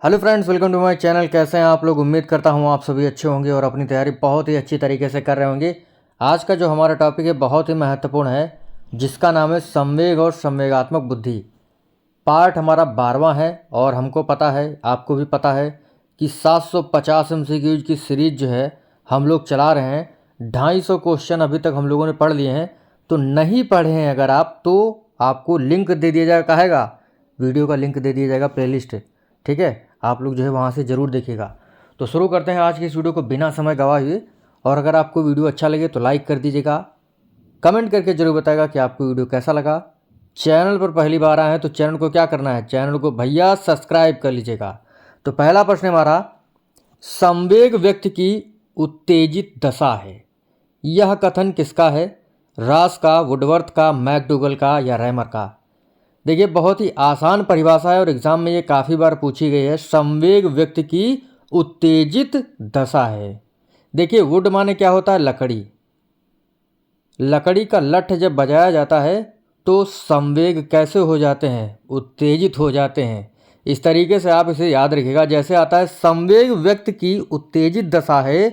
Hello friends, welcome to my channel. कैसे हैं आप लोग? उम्मीद करता हूं आप सभी अच्छे होंगे और अपनी तैयारी बहुत ही अच्छी तरीके से कर रहे होंगे। आज का जो हमारा टॉपिक है बहुत ही महत्वपूर्ण है, जिसका नाम है संवेग और संवेगात्मक बुद्धि। पार्ट हमारा 12वां है और हमको पता है, आपको भी पता है कि 750 MCQs की सीरीज जो है हम लोग चला रहे हैं। 250 क्वेश्चन अभी तक हम लोगों ने पढ़ लिए हैं। तो नहीं पढ़े हैं अगर आप, तो आपको लिंक दे दिया जाएगा, कहेगा वीडियो का लिंक दे दिया जाएगा, प्लेलिस्ट। ठीक है, आप लोग जो है वहाँ से ज़रूर देखिएगा। तो शुरू करते हैं आज की इस वीडियो को बिना समय गवाए हुए। और अगर आपको वीडियो अच्छा लगे तो लाइक कर दीजिएगा, कमेंट करके ज़रूर बताएगा कि आपको वीडियो कैसा लगा। चैनल पर पहली बार आए हैं तो चैनल को क्या करना है, चैनल को भैया सब्सक्राइब कर लीजिएगा। तो पहला प्रश्न हमारा, संवेग व्यक्ति की उत्तेजित दशा है। यह कथन किसका है? रास का, वुडवर्थ का, मैकडूगल का या रैमर का? देखिए, बहुत ही आसान परिभाषा है और एग्जाम में ये काफ़ी बार पूछी गई है। संवेग व्यक्ति की उत्तेजित दशा है। देखिए, वुड माने क्या होता है? लकड़ी। लकड़ी का लठ जब बजाया जाता है तो संवेग कैसे हो जाते हैं? उत्तेजित हो जाते हैं। इस तरीके से आप इसे याद रखिएगा। जैसे आता है संवेग व्यक्ति की उत्तेजित दशा है,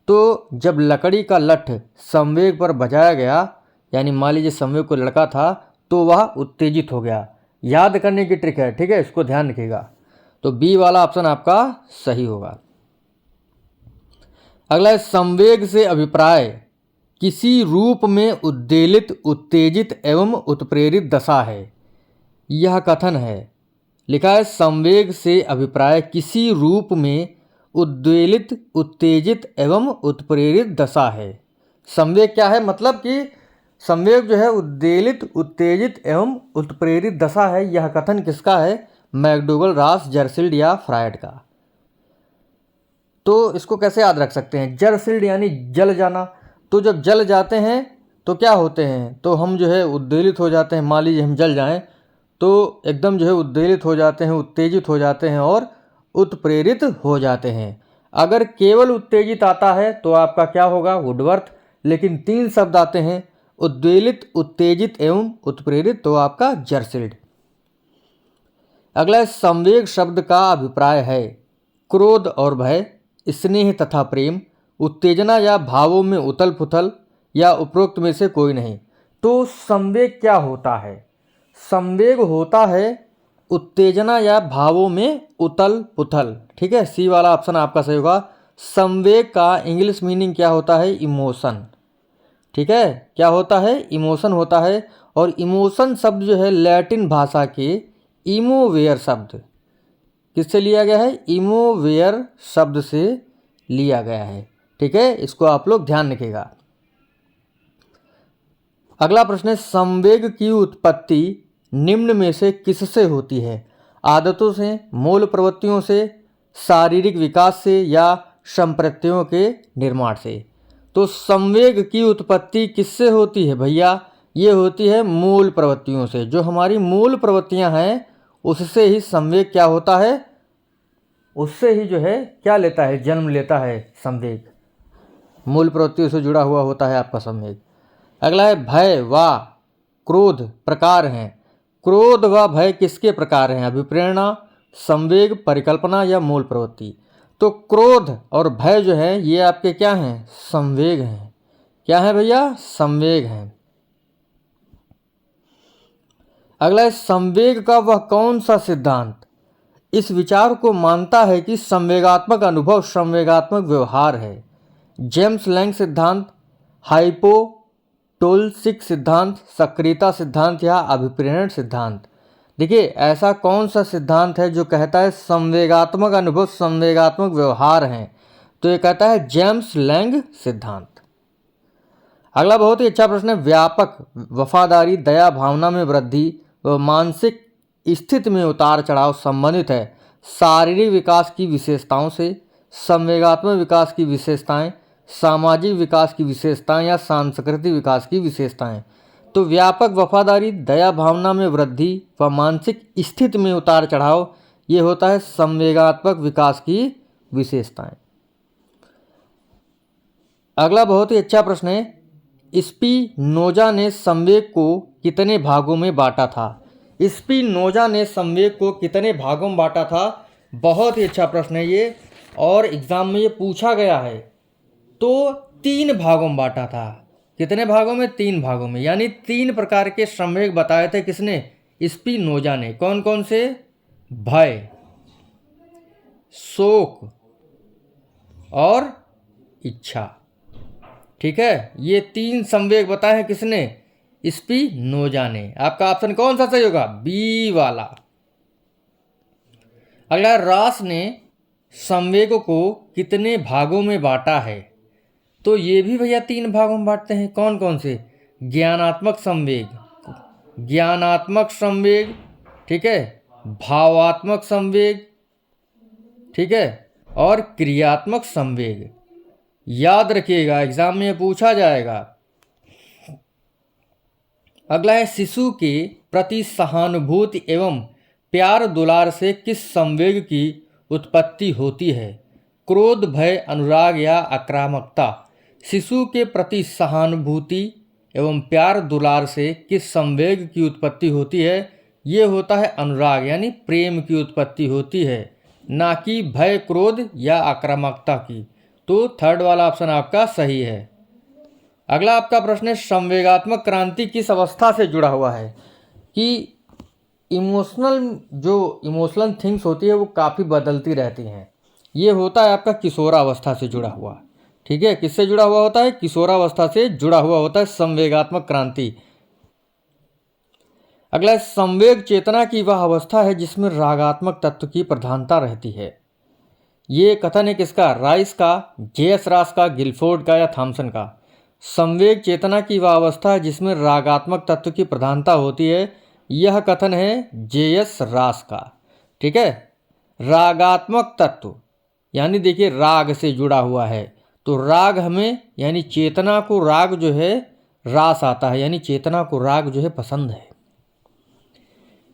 तो जब लकड़ी का लठ संवेग पर बजाया गया, यानी मान लीजिए संवेग को लड़का था तो वह उत्तेजित हो गया। याद करने की ट्रिक है, ठीक है, इसको ध्यान रखिएगा। तो बी वाला ऑप्शन आपका सही होगा। अगला है, संवेग से अभिप्राय किसी रूप में उद्वेलित, उत्तेजित एवं उत्प्रेरित दशा है। यह कथन है। लिखा है संवेग से अभिप्राय किसी रूप में उद्वेलित, उत्तेजित एवं उत्प्रेरित दशा है। संवेग क्या है? मतलब कि संवेग जो है उद्वेलित, उत्तेजित एवं उत्प्रेरित दशा है। यह कथन किसका है? मैकडूगल, रास, जर्सिल्ड या फ्रायड का। तो इसको कैसे याद रख सकते हैं? जर्सिल्ड यानी जल जाना। तो जब जल जाते हैं तो क्या होते हैं? तो हम जो है उद्वेलित हो जाते हैं। मान लीजिए हम जल जाएं तो एकदम जो है उद्वेलित हो जाते हैं, उत्तेजित हो जाते हैं और उत्प्रेरित हो जाते हैं। अगर केवल उत्तेजित आता है तो आपका क्या होगा? वुडवर्थ। लेकिन 3 शब्द आते हैं, उद्वेलित, उत्तेजित एवं उत्प्रेरित, तो आपका जर्सिल्ड। अगला, संवेग शब्द का अभिप्राय है क्रोध और भय, स्नेह तथा प्रेम, उत्तेजना या भावों में उथल पुथल या उपरोक्त में से कोई नहीं। तो संवेग क्या होता है? संवेग होता है उत्तेजना या भावों में उथल पुथल। ठीक है, सी वाला ऑप्शन आपका सही होगा। संवेग का इंग्लिश मीनिंग क्या होता है? इमोशन। ठीक है, क्या होता है? इमोशन होता है। और इमोशन शब्द जो है लैटिन भाषा के इमोवेयर शब्द, किससे लिया गया है? इमोवेयर शब्द से लिया गया है। ठीक है, इसको आप लोग ध्यान रखिएगा। अगला प्रश्न है, संवेग की उत्पत्ति निम्न में से किससे होती है? आदतों से, मूल प्रवृत्तियों से, शारीरिक विकास से या संप्रत्ययों के निर्माण से? तो संवेग की उत्पत्ति किससे होती है भैया? ये होती है मूल प्रवृत्तियों से। जो हमारी मूल प्रवृत्तियां हैं उससे ही संवेग क्या होता है? उससे ही जो है क्या लेता है? जन्म लेता है संवेग। मूल प्रवृत्तियों से जुड़ा हुआ होता है आपका संवेग। अगला है, भय व क्रोध प्रकार हैं। क्रोध व भय किसके प्रकार हैं? अभिप्रेरणा, संवेग, परिकल्पना या मूल प्रवृत्ति? तो क्रोध और भय जो है ये आपके क्या हैं? संवेग हैं। क्या है भैया? संवेग हैं। अगला है, संवेग का वह कौन सा सिद्धांत इस विचार को मानता है कि संवेगात्मक अनुभव संवेगात्मक व्यवहार है? जेम्स लैंग सिद्धांत, हाइपोटोल्सिक सिद्धांत, सक्रियता सिद्धांत या अभिप्रेरण सिद्धांत? देखिए, ऐसा कौन सा सिद्धांत है जो कहता है संवेगात्मक अनुभव संवेगात्मक व्यवहार हैं? तो ये कहता है जेम्स लैंग सिद्धांत। अगला बहुत ही अच्छा प्रश्न है, व्यापक वफादारी, दया भावना में वृद्धि व मानसिक स्थिति में उतार चढ़ाव संबंधित है शारीरिक विकास की विशेषताओं से, संवेगात्मक विकास की विशेषताएं, सामाजिक विकास की विशेषताएं या सांस्कृतिक विकास की विशेषताएं? तो व्यापक वफादारी, दया भावना में वृद्धि व मानसिक स्थिति में उतार चढ़ाव, ये होता है संवेगात्मक विकास की विशेषताएं। अगला बहुत ही अच्छा प्रश्न है, स्पिनोजा ने संवेग को कितने भागों में बांटा था? स्पिनोजा ने संवेग को कितने भागों में बांटा था? बहुत ही अच्छा प्रश्न है ये, और एग्जाम में ये पूछा गया है। तो 3 भागों में बांटा था। कितने भागों में? 3 भागों में, यानी 3 प्रकार के संवेग बताए थे किसने? स्पिनोजा ने। कौन कौन से? भय, शोक और इच्छा। ठीक है, ये 3 संवेग बताए हैं किसने? स्पिनोजा ने। आपका ऑप्शन कौन सा सही होगा? बी वाला। अगला, रास ने संवेग को कितने भागों में बांटा है? तो ये भी भैया 3 भागों में बांटते हैं। कौन कौन से? ज्ञानात्मक संवेग, ज्ञानात्मक संवेग, ठीक है, भावात्मक संवेग, ठीक है, और क्रियात्मक संवेग। याद रखिएगा, एग्जाम में पूछा जाएगा। अगला है, शिशु के प्रति सहानुभूति एवं प्यार दुलार से किस संवेग की उत्पत्ति होती है? क्रोध, भय, अनुराग या आक्रामकता। शिशु के प्रति सहानुभूति एवं प्यार दुलार से किस संवेग की उत्पत्ति होती है? ये होता है अनुराग, यानी प्रेम की उत्पत्ति होती है, ना कि भय, क्रोध या आक्रामकता की। तो थर्ड वाला ऑप्शन आपका सही है। अगला आपका प्रश्न है, संवेगात्मक क्रांति किस अवस्था से जुड़ा हुआ है? कि इमोशनल थिंग्स होती है वो काफ़ी बदलती रहती हैं। ये होता है आपका किशोरावस्था से जुड़ा हुआ। ठीक है, किससे जुड़ा हुआ होता है? किशोरावस्था से जुड़ा हुआ होता है संवेगात्मक क्रांति। अगला, संवेग चेतना की वह अवस्था है जिसमें रागात्मक तत्व की प्रधानता रहती है। ये कथन है किसका? राइस का, जे.एस. रास का, गिलफोर्ड का या थॉमसन का? संवेग चेतना की वह अवस्था है जिसमें रागात्मक तत्व की प्रधानता होती है, यह कथन है जे.एस. रास का। ठीक है, रागात्मक तत्व यानी देखिए राग से जुड़ा हुआ है, तो राग हमें यानी चेतना को राग जो है रास आता है, यानी चेतना को राग जो है पसंद है।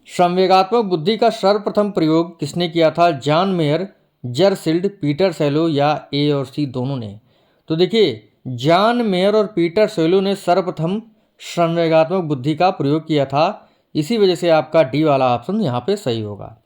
संवेगात्मक बुद्धि का सर्वप्रथम प्रयोग किसने किया था? जॉन मेयर, जरसिल्ड, पीटर सेलो या ए और सी दोनों ने? तो देखिए, जॉन मेयर और पीटर सेलो ने सर्वप्रथम संवेगात्मक बुद्धि का प्रयोग किया था। इसी वजह से आपका डी वाला ऑप्शन यहाँ पे सही होगा।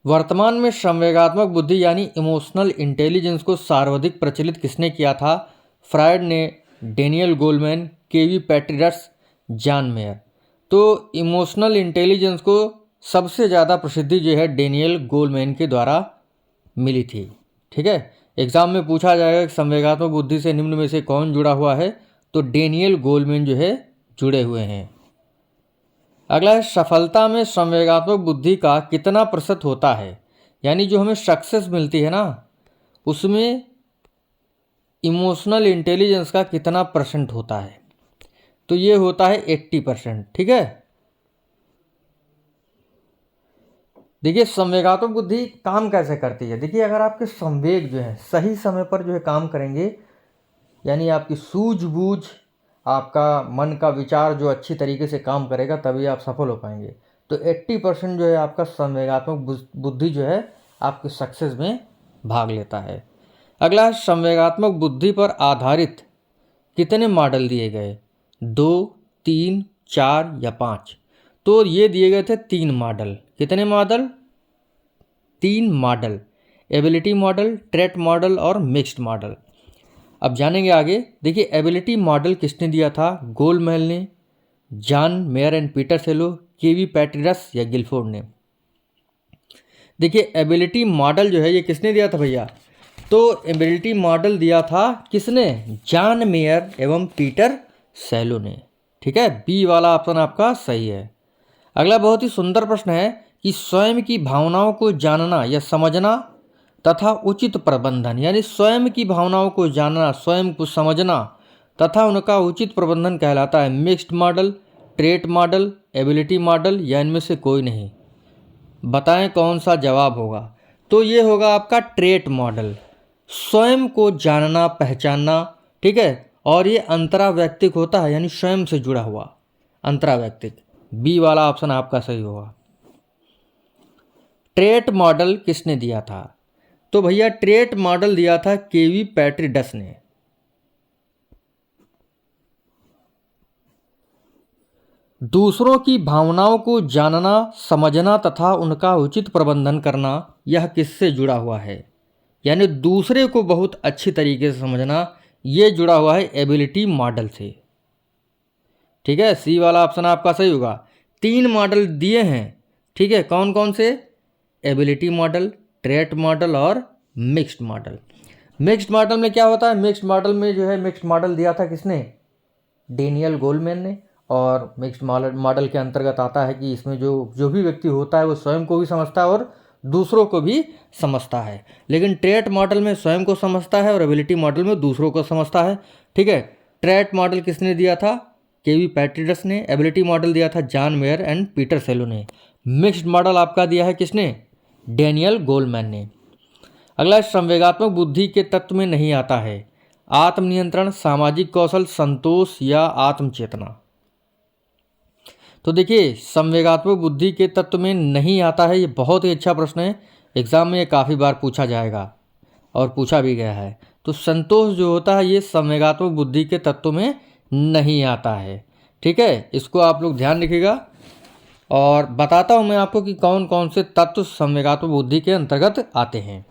वर्तमान में संवेगात्मक बुद्धि यानी इमोशनल इंटेलिजेंस को सर्वाधिक प्रचलित किसने किया था? फ्रायड ने, डेनियल गोलमैन, केवी पैट्रिडस, जॉन मेयर। तो इमोशनल इंटेलिजेंस को सबसे ज़्यादा प्रसिद्धि जो है डेनियल गोलमैन के द्वारा मिली थी। ठीक है, एग्जाम में पूछा जाएगा कि संवेगात्मक बुद्धि से निम्न में से कौन जुड़ा हुआ है? तो डेनियल गोलमैन जो है जुड़े हुए हैं। अगला है, सफलता में संवेगात्मक बुद्धि का कितना प्रतिशत होता है? यानी जो हमें सक्सेस मिलती है ना, उसमें इमोशनल इंटेलिजेंस का कितना परसेंट होता है? तो ये होता है 80%। ठीक है, देखिए संवेगात्मक बुद्धि काम कैसे करती है। देखिए, अगर आपके संवेग जो है सही समय पर जो है काम करेंगे, यानी आपकी सूझबूझ, आपका मन का विचार जो अच्छी तरीके से काम करेगा, तभी आप सफल हो पाएंगे। तो 80% जो है आपका संवेगात्मक बुद्धि जो है आपके सक्सेस में भाग लेता है। अगला है, संवेगात्मक बुद्धि पर आधारित कितने मॉडल दिए गए? 2, 3, 4 या 5? तो ये दिए गए थे 3 मॉडल। कितने model? 3 model, ability model, trait model और मिक्स्ड मॉडल। अब जानेंगे आगे। देखिए, एबिलिटी मॉडल किसने दिया था? गोलमैन ने, जॉन मेयर एंड पीटर सेलो, केवी पैट्रिडस या गिलफोर्ड ने? देखिए, एबिलिटी मॉडल जो है ये किसने दिया था भैया? तो एबिलिटी मॉडल दिया था किसने? जॉन मेयर एवं पीटर सेलो ने। ठीक है, बी वाला ऑप्शन आपका सही है। अगला बहुत ही सुंदर प्रश्न है कि स्वयं की भावनाओं को जानना या समझना तथा उचित प्रबंधन, यानी स्वयं की भावनाओं को जानना, स्वयं को समझना तथा उनका उचित प्रबंधन कहलाता है mixed model, trait model, ability model या इनमें से कोई नहीं? बताएं कौन सा जवाब होगा? तो ये होगा आपका ट्रेट मॉडल, स्वयं को जानना, पहचानना। ठीक है, और ये अंतरावैयक्तिक होता है, यानी स्वयं से जुड़ा हुआ अंतरावैयक्तिक। बी वाला ऑप्शन आपका सही होगा। ट्रेट मॉडल किसने दिया था? तो भैया ट्रेट मॉडल दिया था केवी पैट्रिडस ने। दूसरों की भावनाओं को जानना, समझना तथा उनका उचित प्रबंधन करना, यह किससे जुड़ा हुआ है? यानी दूसरे को बहुत अच्छी तरीके से समझना, ये जुड़ा हुआ है एबिलिटी मॉडल से। ठीक है, सी वाला ऑप्शन आपका सही होगा। 3 मॉडल दिए हैं, ठीक है, कौन कौन से? एबिलिटी मॉडल, ट्रेट मॉडल और मिक्स्ड मॉडल। मिक्स्ड मॉडल में क्या होता है? मिक्स्ड मॉडल में जो है, मिक्स्ड मॉडल दिया था किसने? डेनियल गोलमैन ने। और मिक्स्ड मॉडल के अंतर्गत आता है कि इसमें जो भी व्यक्ति होता है वो स्वयं को भी समझता है और दूसरों को भी समझता है। लेकिन ट्रेट मॉडल में स्वयं को समझता है और एबिलिटी मॉडल में दूसरों को समझता है। ठीक है, ट्रेट मॉडल किसने दिया था? केवी पैट्रिडस ने। एबिलिटी मॉडल दिया था जॉन मेयर एंड पीटर सेलो ने। मिक्स्ड मॉडल आपका दिया है किसने? डेनियल गोलमैन ने। अगला, संवेगात्मक बुद्धि के तत्व में नहीं आता है आत्मनियंत्रण, सामाजिक कौशल, संतोष या आत्मचेतना। तो देखिए, संवेगात्मक बुद्धि के तत्व में नहीं आता है, ये बहुत ही अच्छा प्रश्न है। एग्जाम में ये काफ़ी बार पूछा जाएगा और पूछा भी गया है। तो संतोष जो होता है ये संवेगात्मक बुद्धि के तत्व में नहीं आता है। ठीक है, इसको आप लोग ध्यान रखिएगा। और बताता हूँ मैं आपको कि कौन कौन से तत्व संवेगात्मक बुद्धि के अंतर्गत आते हैं।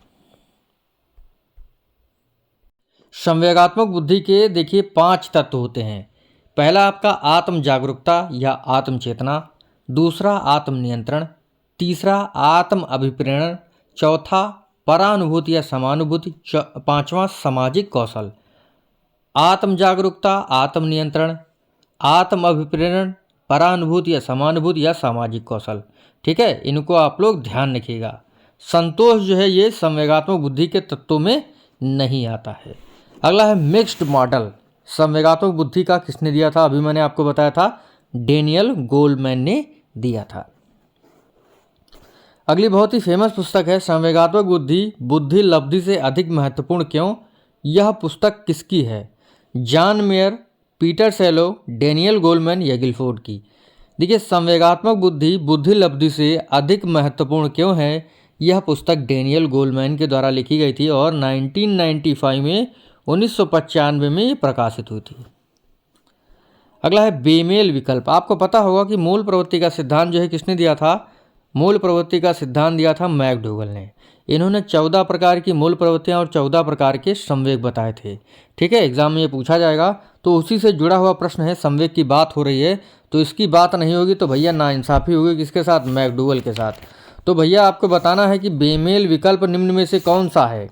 संवेगात्मक बुद्धि के देखिए 5 तत्व होते हैं। पहला आपका आत्म जागरूकता या आत्म चेतना, दूसरा आत्म नियंत्रण, तीसरा आत्म अभिप्रेरण, चौथा परानुभूति या समानुभूति, पांचवा सामाजिक कौशल। आत्म जागरूकता, आत्म नियंत्रण, आत्म अभिप्रेरण, परानुभूति या समानुभूति या सामाजिक कौशल। ठीक है, इनको आप लोग ध्यान रखिएगा। संतोष जो है ये संवेगात्मक बुद्धि के तत्वों में नहीं आता है। अगला है मिक्स्ड मॉडल। संवेगात्मक बुद्धि का किसने दिया था? अभी मैंने आपको बताया था, डेनियल गोलमैन ने दिया था। अगली बहुत ही फेमस पुस्तक है संवेगात्मक बुद्धि, बुद्धि लब्धि से अधिक महत्वपूर्ण क्यों। यह पुस्तक किसकी है? जॉन मेयर, पीटर सेलो, डेनियल गोलमैन या गिलफोर्ड की। देखिए, संवेगात्मक बुद्धि बुद्धि लब्धि से अधिक महत्वपूर्ण क्यों है, यह पुस्तक डेनियल गोलमैन के द्वारा लिखी गई थी और 1995 में 1995 में ये प्रकाशित हुई थी। अगला है बेमेल विकल्प। आपको पता होगा कि मूल प्रवृत्ति का सिद्धांत जो है किसने दिया था? मूल प्रवृत्ति का सिद्धांत दिया था मैकडोगल ने। इन्होंने 14 प्रकार की मूल प्रवृत्तियां और 14 प्रकार के संवेग बताए थे। ठीक है, एग्जाम में ये पूछा जाएगा। तो उसी से जुड़ा हुआ प्रश्न है, संवेग की बात हो रही है तो इसकी बात नहीं होगी तो भैया नाइंसाफ़ी होगी किसके साथ? मैकडोगल के साथ। तो भैया आपको बताना है कि बेमेल विकल्प निम्न में से कौन सा है?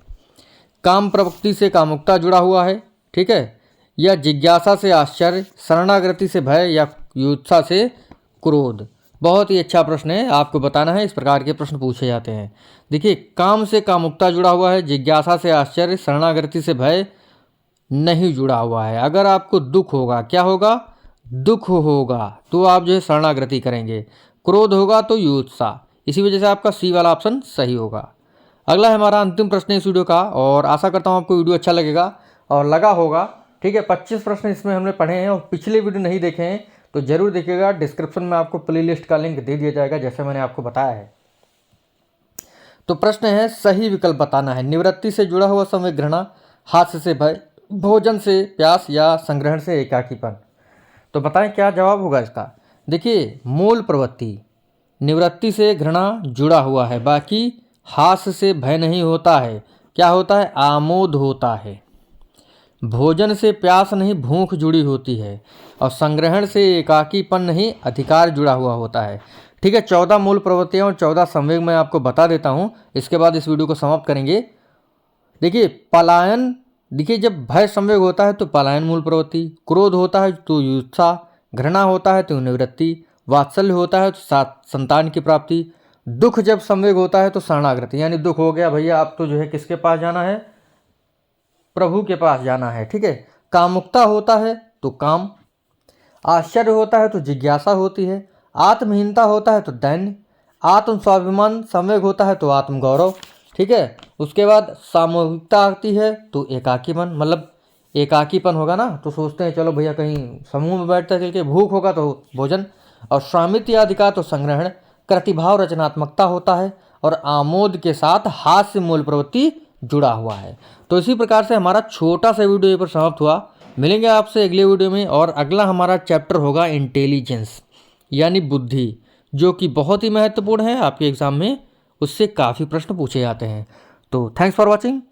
काम प्रवृत्ति से कामुकता जुड़ा हुआ है, ठीक है, या जिज्ञासा से आश्चर्य, शरणागति से भय या युत्सा से क्रोध। बहुत ही अच्छा प्रश्न है, आपको बताना है। इस प्रकार के प्रश्न पूछे जाते हैं। देखिए, काम से कामुकता जुड़ा हुआ है, जिज्ञासा से आश्चर्य, शरणागति से भय नहीं जुड़ा हुआ है। अगर आपको दुख होगा, क्या होगा? दुख होगा तो आप जो है शरणागति करेंगे, क्रोध होगा तो युत्सा। इसी वजह से आपका सी वाला ऑप्शन सही होगा। अगला है हमारा अंतिम प्रश्न इस वीडियो का, और आशा करता हूँ आपको वीडियो अच्छा लगेगा और लगा होगा। ठीक है, 25 प्रश्न इसमें हमने पढ़े हैं और पिछले वीडियो नहीं देखे हैं तो जरूर देखिएगा। डिस्क्रिप्शन में आपको प्लेलिस्ट का लिंक दे दिया जाएगा जैसे मैंने आपको बताया है। तो प्रश्न है, सही विकल्प बताना है। निवृत्ति से जुड़ा हुआ संवेग घृणा, हास्य से भय, भोजन से प्यास या संग्रहण से एकाकीपन। तो बताएं क्या जवाब होगा इसका। देखिए, मूल प्रवृत्ति निवृत्ति से घृणा जुड़ा हुआ है, बाकी हास्य से भय नहीं होता है। क्या होता है? आमोद होता है। भोजन से प्यास नहीं भूख जुड़ी होती है, और संग्रहण से एकाकीपन नहीं अधिकार जुड़ा हुआ होता है। ठीक है, 14 मूल प्रवृत्तियां और 14 संवेग मैं आपको बता देता हूं, इसके बाद इस वीडियो को समाप्त करेंगे। देखिए, पलायन, देखिए जब भय संवेग होता है तो पलायन मूल प्रवृत्ति, क्रोध होता है तो युत्सा, घृणा होता है तो निवृत्ति, वात्सल्य होता है तो संतान की प्राप्ति, दुख जब संवेग होता है तो शरणागति, यानी दुख हो गया भैया आप तो जो है किसके पास जाना है? प्रभु के पास जाना है। ठीक है, कामुकता होता है तो काम, आश्चर्य होता है तो जिज्ञासा होती है, आत्महीनता होता है तो दैन्य, आत्म स्वाभिमान संवेग होता है तो आत्मगौरव। ठीक है, उसके बाद सामूहिकता आती है तो एकाकीपन, मतलब एकाकीपन होगा ना तो सोचते हैं चलो भैया कहीं समूह में बैठते चल के, भूख होगा तो भोजन, और स्वामित्व या अधिकार तो संग्रहण, प्रतिभाव रचनात्मकता होता है, और आमोद के साथ हास्य मूल प्रवृत्ति जुड़ा हुआ है। तो इसी प्रकार से हमारा छोटा सा वीडियो यहाँ पर समाप्त हुआ। मिलेंगे आपसे अगले वीडियो में, और अगला हमारा चैप्टर होगा इंटेलिजेंस। यानी बुद्धि, जो कि बहुत ही महत्वपूर्ण है आपके एग्जाम में, उससे काफ़ी प्रश्न पूछे जाते हैं। तो थैंक्स फॉर वॉचिंग।